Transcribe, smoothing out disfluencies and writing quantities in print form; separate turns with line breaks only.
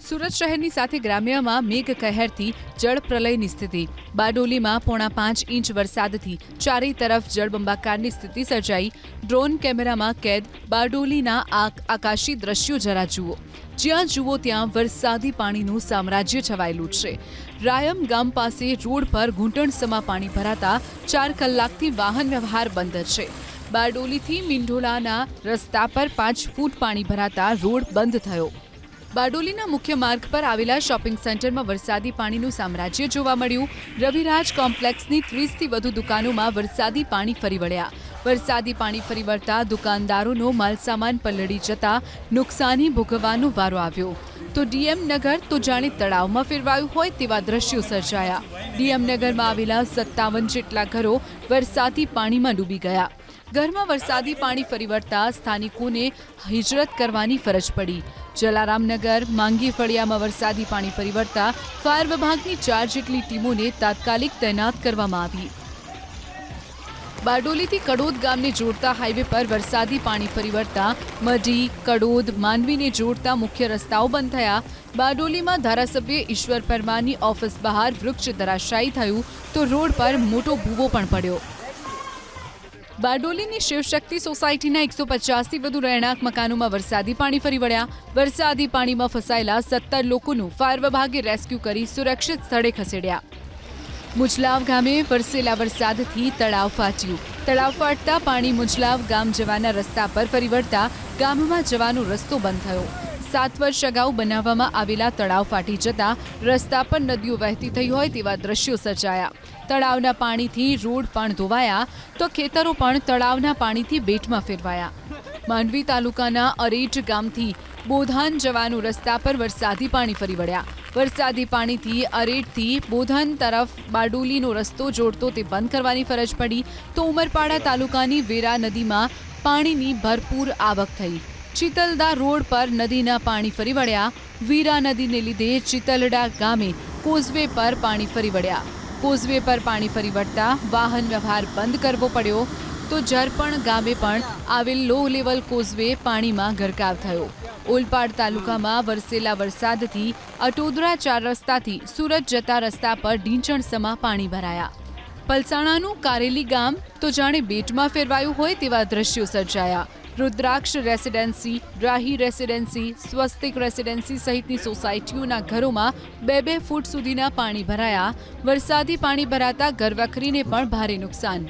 સુરત શહેરની સાથે ગ્રામ્યમાં મેઘ કહેરથી જળ પ્રલયની સ્થિતિ। બારડોલીમાં 4.5 ઇંચ વરસાદથી ચારે તરફ જળબંબાકારની સ્થિતિ સર્જાઈ। ડ્રોન કેમેરામાં કેદ બારડોલીના આકાશી દ્રશ્યો જરા જુઓ। જ્યાં જુઓ ત્યાં વરસાદી પાણીનું સામ્રાજ્ય છવાયેલું છે। રાયમ ગામ પાસે રોડ પર ઘૂંટણસમા પાણી ભરાતા 4 કલાકથી વાહન વ્યવહાર બંધ છે। બારડોલીથી મીંઢોળાના રસ્તા પર 5 ફૂટ પાણી ભરાતા રોડ બંધ થયો। બારડોલીના મુખ્ય માર્ગ પર આવેલા શોપિંગ સેન્ટરમાં વરસાદી પાણીનું સામ્રાજ્ય જોવા મળ્યું। રવિરાજ કોમ્પ્લેક્સની 30થી વધુ દુકાનોમાં વરસાદી પાણી ફરી વળ્યા। વરસાદી પાણી ફરી વળતા દુકાનદારોનો માલસામાન પલળી જતા નુકસાની ભોગવવાનો વારો આવ્યો। તો ડીએમ નગર તો જાણે તળાવમાં ફેરવાયું હોય તેવા દ્રશ્યો સર્જાયા। ડીએમ નગરમાં આવેલા 57 જેટલા ઘરો વરસાદી પાણીમાં ડૂબી ગયા। ઘરમાં વરસાદી પાણી ફરી વળતા સ્થાનિકોને હિજરત કરવાની ફરજ પડી। જલારામનગર માંગી ફળિયામાં વરસાદી પાણી ફરી વળતા ફાયર વિભાગની 4 જેટલી ટીમોને તાત્કાલિક તૈનાત કરવામાં આવી। બારડોલીથી કડોદ ગામને જોડતા હાઈવે પર વરસાદી પાણી ફરી વળતા મઢી કડોદ માંડવીને જોડતા મુખ્ય રસ્તાઓ બંધ થયા। બારડોલીમાં ધારાસભ્ય ઈશ્વર પરમારની ઓફિસ બહાર વૃક્ષ ધરાશાયી થયું તો રોડ પર મોટો ભૂવો પણ પડ્યો। બારડોલીની શિવશક્તિ સોસાયટીના 150થી વધુ રહેણાંક મકાનોમાં વરસાદી પાણી ફરી વળ્યા। વરસાદી પાણીમાં ફસાયેલા 17 લોકોનું ફાયર વિભાગે રેસ્ક્યુ કરી સુરક્ષિત સ્થળે ખસેડ્યા। મુજલાવ ગામે વરસેલા વરસાદથી તળાવ ફાટ્યું। તળાવ ફાટતા પાણી મુજલાવ ગામ જવાના રસ્તા પર ફરી વળતા ગામમાં જવાનો રસ્તો બંધ થયો। 7 વર્ષ અગાઉ બનાવવામાં આવેલા તળાવ ફાટી જતા રસ્તા પર નદીઓ વહેતી થઈ હોય તેવા દ્રશ્યો સર્જાયા। તળાવના પાણીથી રોડ પણ ધોવાયા તો ખેતરો પણ તળાવના પાણીથી બેટમાં ફેરવાયા। માંડવી તાલુકાના અરેઠ ગામથી બોધાન જવાનું રસ્તા પર વરસાદી પાણી ફરી વળ્યા। વરસાદી પાણીથી અરેઠથી બોધાન તરફ બારડોલીનો રસ્તો જોડતો તે બંધ કરવાની ફરજ પડી તો ઉમરપાડા તાલુકાની વેરા નદીમાં પાણીની ભરપૂર આવક થઈ। ચિતલદા રોડ પર નદીના પાણી ફરી વળ્યા। વીરા નદીને લીધે ચિતલડા ગામે કોઝવે પર પાણી ફરી વળ્યા। કોઝવે પર પાણી ફરી વળતા વાહન વ્યવહાર બંધ કરવો પડ્યો તો જરપણ ગામે પણ આવેલ લો લેવલ કોઝવે પાણીમાં ગરકાવ થયો। ઓલપાડ તાલુકામાં વરસેલા વરસાદથી અટોદરા 4 રસ્તાથી સુરત જતા રસ્તા પર ઢીંચણસમા પાણી ભરાયા। પલસાણાનું કારેલી ગામ તો જાણે બેટમાં ફેરવાયું હોય તેવા દ્રશ્યો સર્જાયા। રુદ્રાક્ષ રેસિડેન્સી રાહી રેસિડેન્સી સ્વસ્તિક રેસિડેન્સી સહિતની સોસાયટીઓના ઘરોમાં 2-2 ફૂટ સુધીના પાણી ભરાયા। વરસાદી પાણી ભરાતા ઘરવખરીને પણ ભારે નુકસાન।